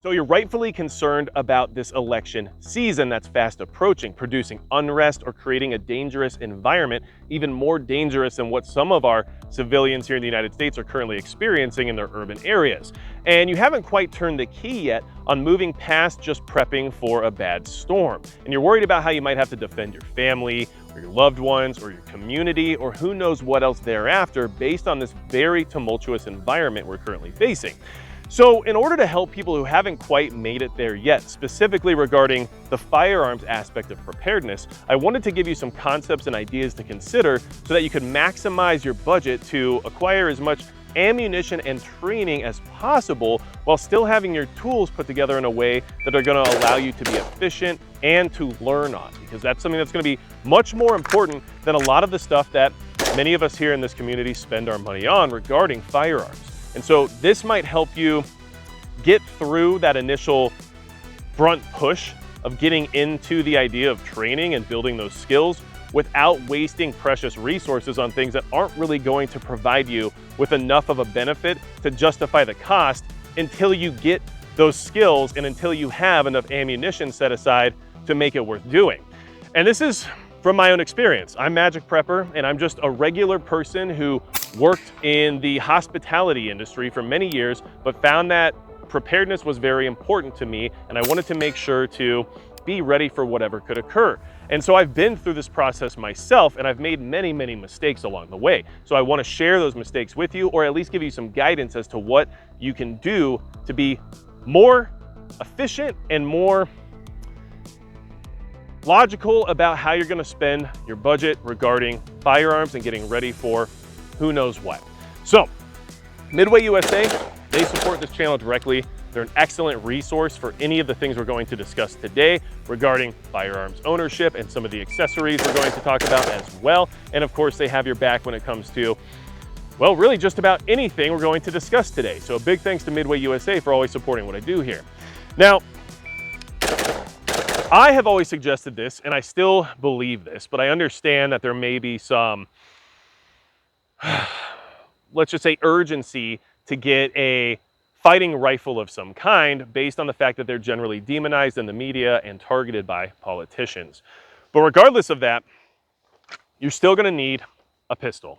So you're rightfully concerned about this election season that's fast approaching, producing unrest or creating a dangerous environment, even more dangerous than what some of our civilians here in the United States are currently experiencing in their urban areas. And you haven't quite turned the key yet on moving past just prepping for a bad storm. And you're worried about how you might have to defend your family or your loved ones or your community or who knows what else thereafter based on this very tumultuous environment we're currently facing. So in order to help people who haven't quite made it there yet, specifically regarding the firearms aspect of preparedness, I wanted to give you some concepts and ideas to consider so that you could maximize your budget to acquire as much ammunition and training as possible while still having your tools put together in a way that are going to allow you to be efficient and to learn on, because that's something that's going to be much more important than a lot of the stuff that many of us here in this community spend our money on regarding firearms. And so this might help you get through that initial front push of getting into the idea of training and building those skills without wasting precious resources on things that aren't really going to provide you with enough of a benefit to justify the cost until you get those skills and until you have enough ammunition set aside to make it worth doing. And this is from my own experience. I'm Magic Prepper, and I'm just a regular person who worked in the hospitality industry for many years, but found that preparedness was very important to me, and I wanted to make sure to be ready for whatever could occur. And so I've been through this process myself, and I've made many, many mistakes along the way. So I want to share those mistakes with you, or at least give you some guidance as to what you can do to be more efficient and more logical about how you're going to spend your budget regarding firearms and getting ready for who knows what. So Midway USA, they support this channel directly. They're an excellent resource for any of the things we're going to discuss today regarding firearms ownership and some of the accessories we're going to talk about as well. And of course, they have your back when it comes to, well, really just about anything we're going to discuss today. So a big thanks to Midway USA for always supporting what I do here. Now, I have always suggested this, and I still believe this, but I understand that there may be some, let's just say, urgency to get a fighting rifle of some kind based on the fact that they're generally demonized in the media and targeted by politicians. But regardless of that, you're still going to need a pistol.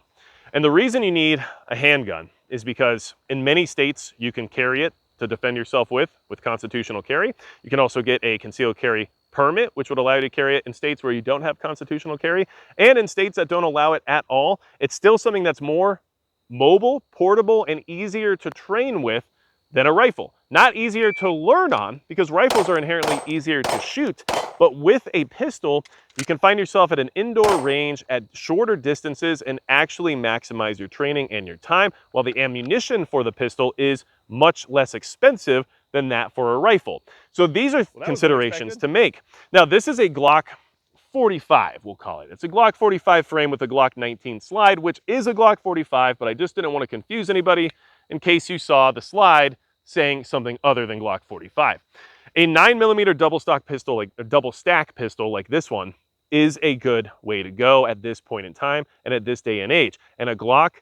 And the reason you need a handgun is because in many states you can carry it to defend yourself with constitutional carry. You can also get a concealed carry permit, which would allow you to carry it in states where you don't have constitutional carry. And in states that don't allow it at all, it's still something that's more mobile, portable, and easier to train with than a rifle. Not easier to learn on, because rifles are inherently easier to shoot, but with a pistol, you can find yourself at an indoor range at shorter distances and actually maximize your training and your time, while the ammunition for the pistol is much less expensive than that for a rifle. So these are considerations to make. Now, this is a Glock 45, we'll call it. It's a Glock 45 frame with a Glock 19 slide, which is a Glock 45, but I just didn't want to confuse anybody in case you saw the slide saying something other than Glock 45. A 9mm double stock pistol, like a double stack pistol like this one, is a good way to go at this point in time and at this day and age. And a Glock,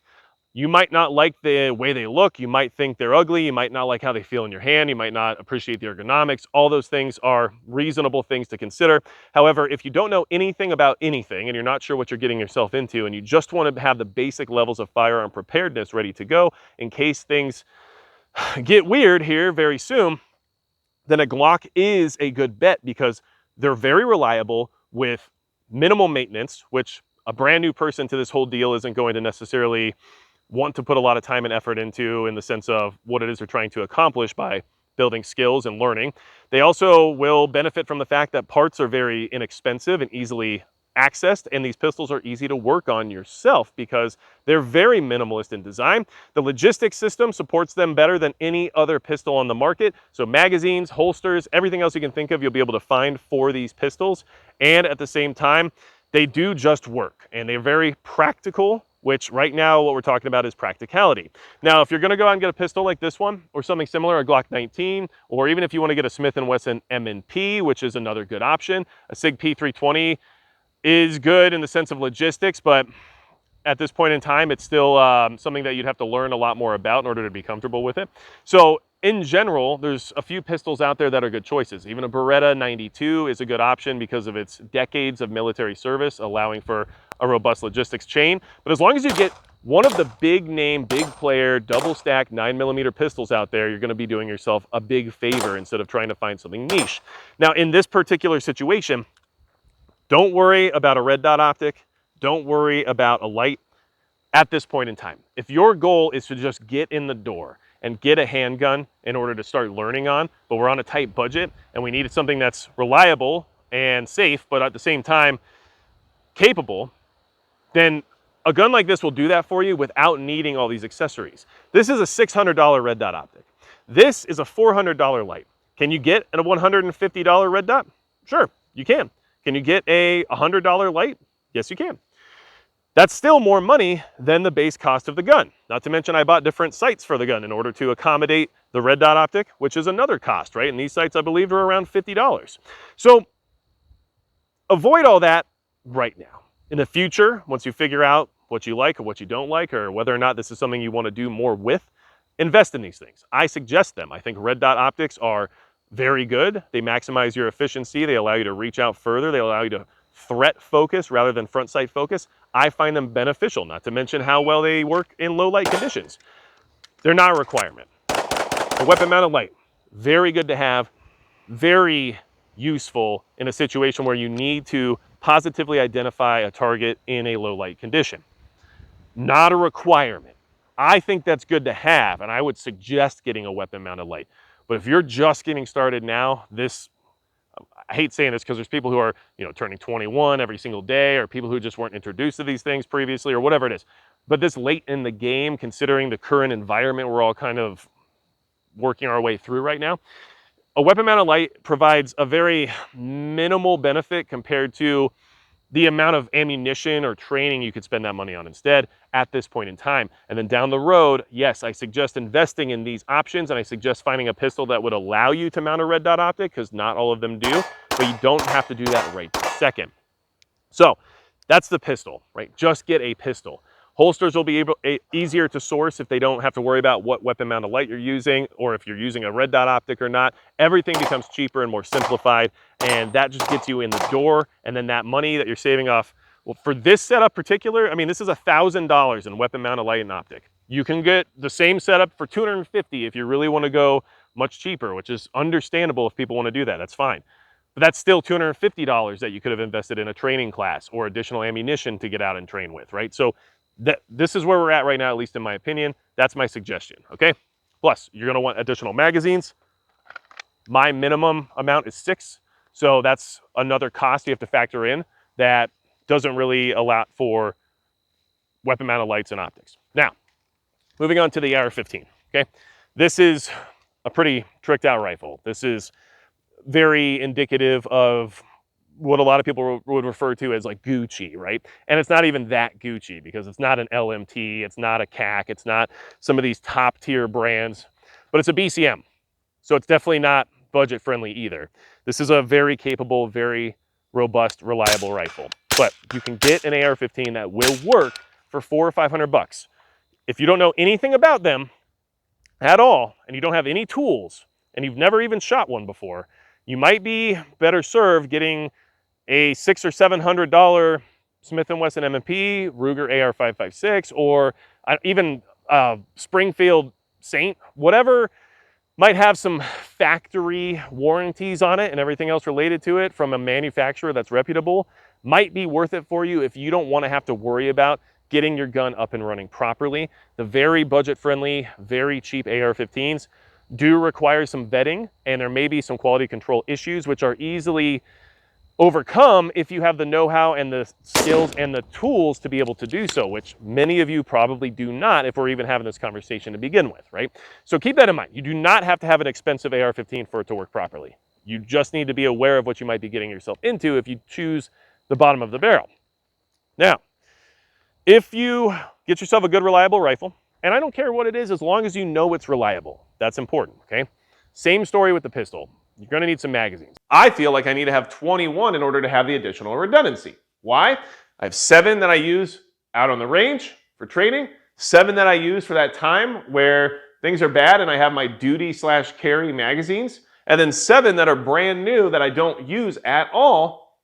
you might not like the way they look, you might think they're ugly, you might not like how they feel in your hand, you might not appreciate the ergonomics. All those things are reasonable things to consider. However, if you don't know anything about anything and you're not sure what you're getting yourself into and you just want to have the basic levels of firearm preparedness ready to go in case things get weird here very soon, then a Glock is a good bet because they're very reliable with minimal maintenance, which a brand new person to this whole deal isn't going to necessarily want to put a lot of time and effort into in the sense of what it is they're trying to accomplish by building skills and learning. They also will benefit from the fact that parts are very inexpensive and easily accessed, and these pistols are easy to work on yourself because they're very minimalist in design. The logistics system supports them better than any other pistol on the market. So magazines, holsters, everything else you can think of, you'll be able to find for these pistols. And at the same time, they do just work, and they're very practical, which right now what we're talking about is practicality. Now, if you're gonna go out and get a pistol like this one or something similar, a Glock 19, or even if you wanna get a Smith & Wesson M&P, which is another good option, a SIG P320 is good in the sense of logistics, but at this point in time, it's still something that you'd have to learn a lot more about in order to be comfortable with it. So in general, there's a few pistols out there that are good choices. Even a Beretta 92 is a good option because of its decades of military service, allowing for a robust logistics chain. But as long as you get one of the big name, big player, double stack 9mm pistols out there, you're gonna be doing yourself a big favor instead of trying to find something niche. Now, in this particular situation, don't worry about a red dot optic. Don't worry about a light at this point in time. If your goal is to just get in the door and get a handgun in order to start learning on, but we're on a tight budget and we needed something that's reliable and safe, but at the same time capable, then a gun like this will do that for you without needing all these accessories. This is a $600 red dot optic. This is a $400 light. Can you get a $150 red dot? Sure, you can. Can you get a $100 light? Yes, you can. That's still more money than the base cost of the gun. Not to mention I bought different sights for the gun in order to accommodate the red dot optic, which is another cost, right? And these sights, I believe, are around $50. So avoid all that right now. In the future, once you figure out what you like or what you don't like, or whether or not this is something you want to do more with, invest in these things. I suggest them. I think red dot optics are very good. They maximize your efficiency. They allow you to reach out further. They allow you to threat focus rather than front sight focus. I find them beneficial, not to mention how well they work in low light conditions. They're not a requirement. A weapon mounted light, very good to have, very useful in a situation where you need to positively identify a target in a low light condition. Not a requirement. I think that's good to have, and I would suggest getting a weapon mounted light. But if you're just getting started now, I hate saying this because there's people who are, turning 21 every single day, or people who just weren't introduced to these things previously, or whatever it is. But this late in the game, considering the current environment we're all kind of working our way through right now, a weapon mounted light provides a very minimal benefit compared to the amount of ammunition or training you could spend that money on instead at this point in time. And then down the road, yes, I suggest investing in these options, and I suggest finding a pistol that would allow you to mount a red dot optic, because not all of them do, but you don't have to do that right this second. So that's the pistol, right? Just get a pistol. Holsters will be easier to source if they don't have to worry about what weapon mounted light you're using, or if you're using a red dot optic or not. Everything becomes cheaper and more simplified, and that just gets you in the door. And then that money that you're saving off, well, for this setup particular, I mean, this is $1,000 in weapon mounted light and optic. You can get the same setup for $250 if you really want to go much cheaper, which is understandable if people want to do that. That's fine. But that's still $250 that you could have invested in a training class or additional ammunition to get out and train with, right? So this is where we're at right now, at least in my opinion. That's my suggestion, okay? Plus, you're gonna want additional magazines. My minimum amount is 6, so that's another cost you have to factor in that doesn't really allow for weapon mounted lights and optics. Now, moving on to the AR-15, okay? This is a pretty tricked out rifle. This is very indicative of what a lot of people would refer to as like Gucci, right? And it's not even that Gucci, because it's not an LMT, it's not a CAC, it's not some of these top tier brands, but it's a BCM. So it's definitely not budget friendly either. This is a very capable, very robust, reliable rifle. But you can get an AR-15 that will work for $400 or $500. If you don't know anything about them at all, and you don't have any tools, and you've never even shot one before, you might be better served getting a $600 or $700 Smith & Wesson M&P, Ruger AR-556, or even Springfield Saint, whatever might have some factory warranties on it and everything else related to it from a manufacturer that's reputable, might be worth it for you if you don't want to have to worry about getting your gun up and running properly. The very budget-friendly, very cheap AR-15s do require some vetting, and there may be some quality control issues, which are easily overcome if you have the know-how and the skills and the tools to be able to do so, which many of you probably do not if we're even having this conversation to begin with, right? So keep that in mind. You do not have to have an expensive AR-15 for it to work properly. You just need to be aware of what you might be getting yourself into if you choose the bottom of the barrel. Now, if you get yourself a good, reliable rifle, and I don't care what it is as long as you know it's reliable, that's important, okay? Same story with the pistol. You're gonna need some magazines. I feel like I need to have 21 in order to have the additional redundancy. Why? I have 7 that I use out on the range for training, 7 that I use for that time where things are bad and I have my duty/carry magazines, and then 7 that are brand new that I don't use at all,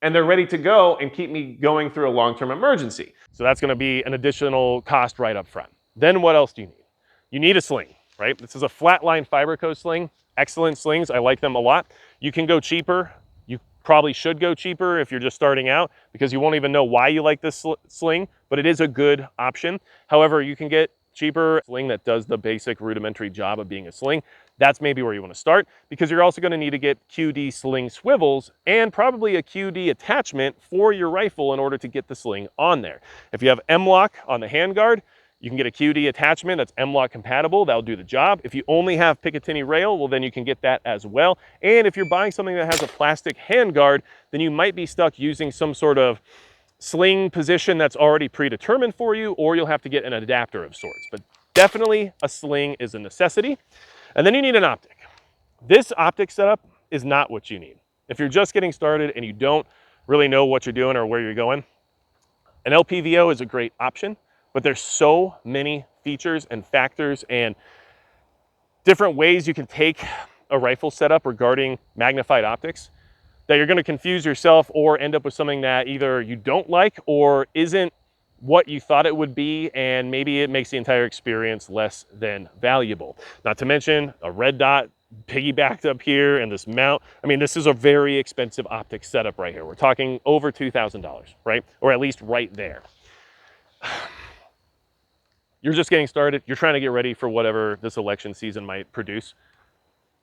and they're ready to go and keep me going through a long-term emergency. So that's gonna be an additional cost right up front. Then what else do you need? You need a sling, right? This is a flatline Fiberco sling. Excellent slings, I like them a lot. You can go cheaper. You probably should go cheaper if you're just starting out because you won't even know why you like this sling, but it is a good option. However, you can get cheaper sling that does the basic rudimentary job of being a sling. That's maybe where you want to start because you're also going to need to get QD sling swivels and probably a QD attachment for your rifle in order to get the sling on there. If you have M-LOK on the handguard, you can get a QD attachment that's M-LOK compatible. That'll do the job. If you only have Picatinny rail, well, then you can get that as well. And if you're buying something that has a plastic handguard, then you might be stuck using some sort of sling position that's already predetermined for you, or you'll have to get an adapter of sorts. But definitely a sling is a necessity. And then you need an optic. This optic setup is not what you need. If you're just getting started and you don't really know what you're doing or where you're going, an LPVO is a great option. But there's so many features and factors and different ways you can take a rifle setup regarding magnified optics that you're going to confuse yourself or end up with something that either you don't like or isn't what you thought it would be, and maybe it makes the entire experience less than valuable. Not to mention a red dot piggybacked up here and this mount. I mean, this is a very expensive optic setup right here. We're talking over $2,000, right? Or at least right there. You're just getting started. You're trying to get ready for whatever this election season might produce.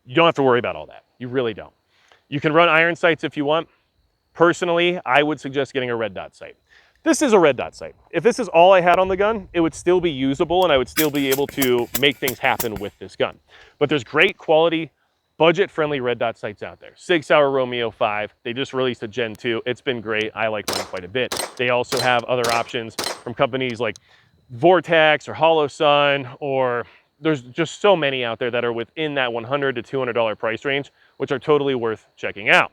You don't have to worry about all that. You really don't. You can run iron sights if you want. Personally, I would suggest getting a red dot sight. This is a red dot sight. If this is all I had on the gun, it would still be usable and I would still be able to make things happen with this gun. But there's great quality, budget-friendly red dot sights out there. Sig Sauer Romeo 5, they just released a Gen 2. It's been great. I like mine quite a bit. They also have other options from companies like Vortex or Hollow Sun, or there's just so many out there that are within that $100 to $200 price range, which are totally worth checking out.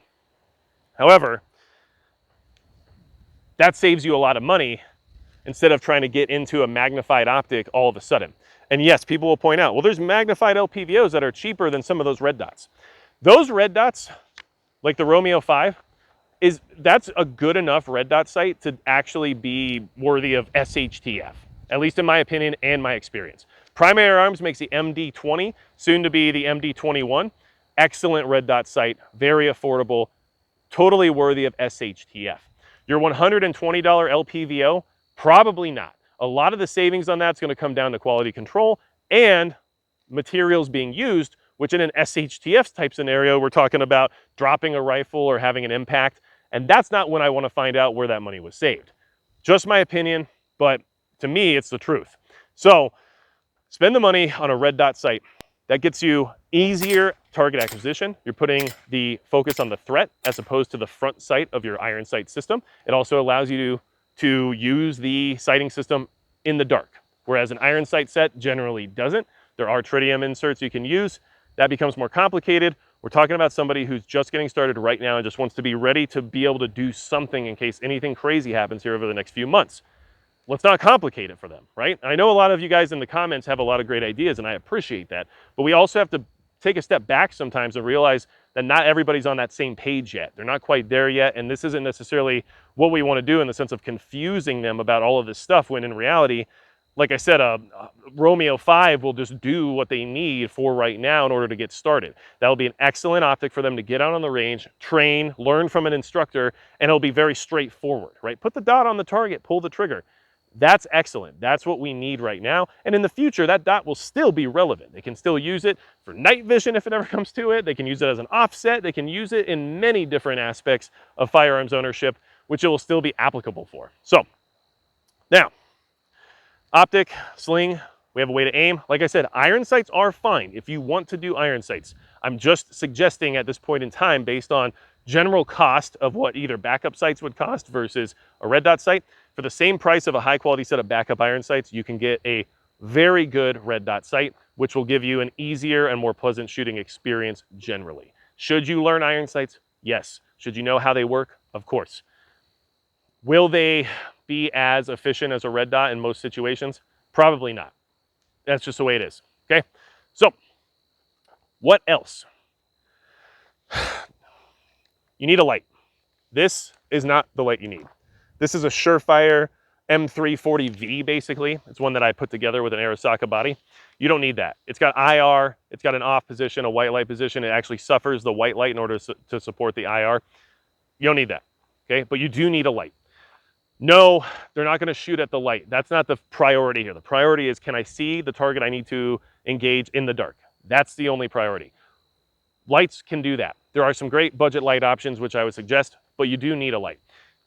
However, that saves you a lot of money instead of trying to get into a magnified optic all of a sudden. And yes, people will point out, well, there's magnified LPVOs that are cheaper than some of those red dots. Those red dots, like the Romeo 5, that's a good enough red dot sight to actually be worthy of SHTF. At least in my opinion and my experience. Primary Arms makes the MD20, soon to be the MD21. Excellent red dot sight, very affordable, totally worthy of SHTF. Your $120 LPVO, probably not. A lot of the savings on that's going to come down to quality control and materials being used, which in an SHTF type scenario, we're talking about dropping a rifle or having an impact. And that's not when I want to find out where that money was saved. Just my opinion, but to me, it's the truth. So spend the money on a red dot sight. That gets you easier target acquisition. You're putting the focus on the threat as opposed to the front sight of your iron sight system. It also allows you to use the sighting system in the dark, whereas an iron sight set generally doesn't. There are tritium inserts you can use. That becomes more complicated. We're talking about somebody who's just getting started right now and just wants to be ready to be able to do something in case anything crazy happens here over the next few months. Let's not complicate it for them, right? I know a lot of you guys in the comments have a lot of great ideas and I appreciate that, but we also have to take a step back sometimes and realize that not everybody's on that same page yet. They're not quite there yet, and this isn't necessarily what we want to do in the sense of confusing them about all of this stuff when in reality, like I said, a Romeo 5 will just do what they need for right now in order to get started. That'll be an excellent optic for them to get out on the range, train, learn from an instructor, and it'll be very straightforward, right? Put the dot on the target, pull the trigger. That's excellent. That's what we need right now. And in the future, that dot will still be relevant. They can still use it for night vision if it ever comes to it. They can use it as an offset. They can use it in many different aspects of firearms ownership, which it will still be applicable for. So now, optic, sling, we have a way to aim. Like I said, iron sights are fine if you want to do iron sights. I'm just suggesting at this point in time, based on general cost of what either backup sights would cost versus a red dot sight, for the same price of a high quality set of backup iron sights, you can get a very good red dot sight, which will give you an easier and more pleasant shooting experience generally. Should you learn iron sights? Yes. Should you know how they work? Of course. Will they be as efficient as a red dot in most situations? Probably not. That's just the way it is. Okay, so what else? You need a light. This is not the light you need. This is a Surefire M340V, basically. It's one that I put together with an Arasaka body. You don't need that. It's got IR, it's got an off position, a white light position. It actually suffers the white light in order to support the IR. You don't need that, okay? But you do need a light. No, they're not gonna shoot at the light. That's not the priority here. The priority is, can I see the target I need to engage in the dark? That's the only priority. Lights can do that. There are some great budget light options, which I would suggest, but you do need a light.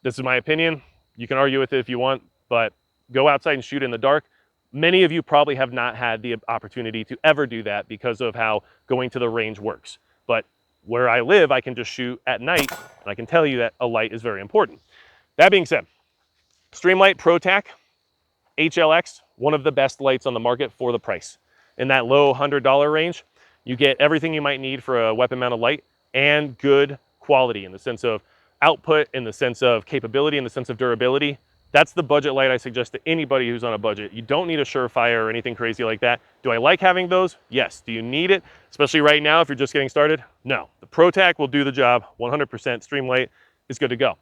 This is my opinion. You can argue with it if you want, but go outside and shoot in the dark. Many of you probably have not had the opportunity to ever do that because of how going to the range works. But where I live, I can just shoot at night, and I can tell you that a light is very important. That being said, Streamlight ProTac HLX, one of the best lights on the market for the price. In that low $100 range, you get everything you might need for a weapon mounted light and good quality in the sense of output, in the sense of capability, in the sense of durability. That's the budget light I suggest to anybody who's on a budget. You don't need a Surefire or anything crazy like that. Do I like having those? Yes. Do you need it? Especially right now if you're just getting started? No. The ProTac will do the job 100%. Streamlight is good to go.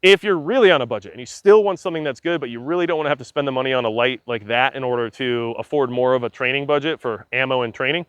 If you're really on a budget and you still want something that's good, but you really don't want to have to spend the money on a light like that in order to afford more of a training budget for ammo and training,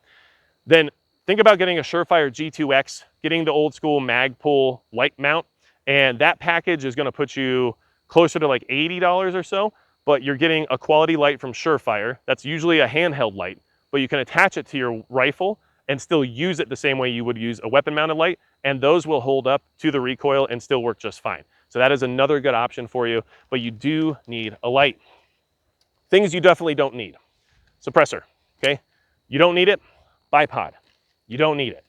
then think about getting a Surefire G2X, getting the old school Magpul light mount, and that package is going to put you closer to like $80 or so, but you're getting a quality light from Surefire. That's usually a handheld light, but you can attach it to your rifle and still use it the same way you would use a weapon mounted light, and those will hold up to the recoil and still work just fine. So that is another good option for you, but you do need a light. Things you definitely don't need. Suppressor, okay? You don't need it. Bipod, you don't need it.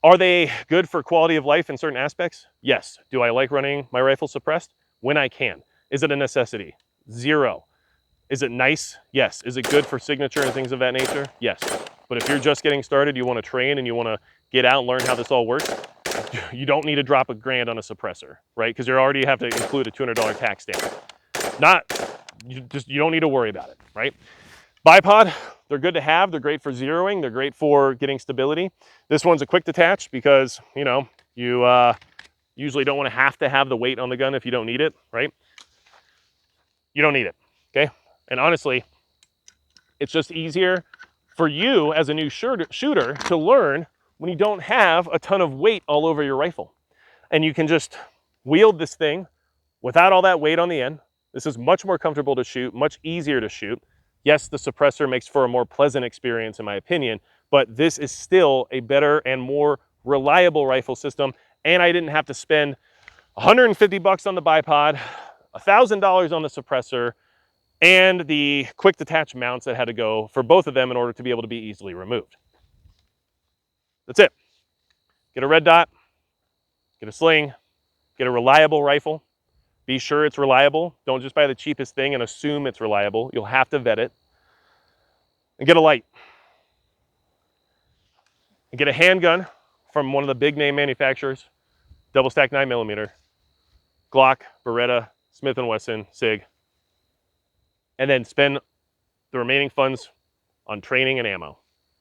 Are they good for quality of life in certain aspects? Yes. Do I like running my rifle suppressed? When I can. Is it a necessity? Zero. Is it nice? Yes. Is it good for signature and things of that nature? Yes. But if you're just getting started, you want to train and you want to get out and learn how this all works, you don't need to drop $1,000 on a suppressor, right? Because you already have to include a $200 tax stamp. You don't need to worry about it, right? Bipod, they're good to have. They're great for zeroing. They're great for getting stability. This one's a quick detach because, you know, you usually don't want to have the weight on the gun if you don't need it, right? You don't need it, okay? And honestly, it's just easier for you as a new shooter to learn when you don't have a ton of weight all over your rifle. And you can just wield this thing without all that weight on the end. This is much more comfortable to shoot, much easier to shoot. Yes, the suppressor makes for a more pleasant experience in my opinion, but this is still a better and more reliable rifle system. And I didn't have to spend $150 on the bipod, $1,000 on the suppressor, and the quick detach mounts that had to go for both of them in order to be able to be easily removed. That's it. Get a red dot, get a sling, get a reliable rifle. Be sure it's reliable. Don't just buy the cheapest thing and assume it's reliable. You'll have to vet it. And get a light. And get a handgun from one of the big name manufacturers, double stack 9mm, Glock, Beretta, Smith & Wesson, SIG. And then spend the remaining funds on training and ammo.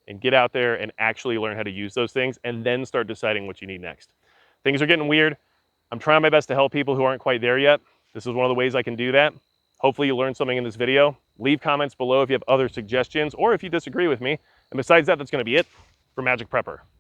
And get out there and actually learn how to use those things and then start deciding what you need next. Things are getting weird. I'm trying my best to help people who aren't quite there yet. This is one of the ways I can do that. Hopefully you learned something in this video. Leave comments below if you have other suggestions or if you disagree with me. And besides that, that's going to be it for Magic Prepper.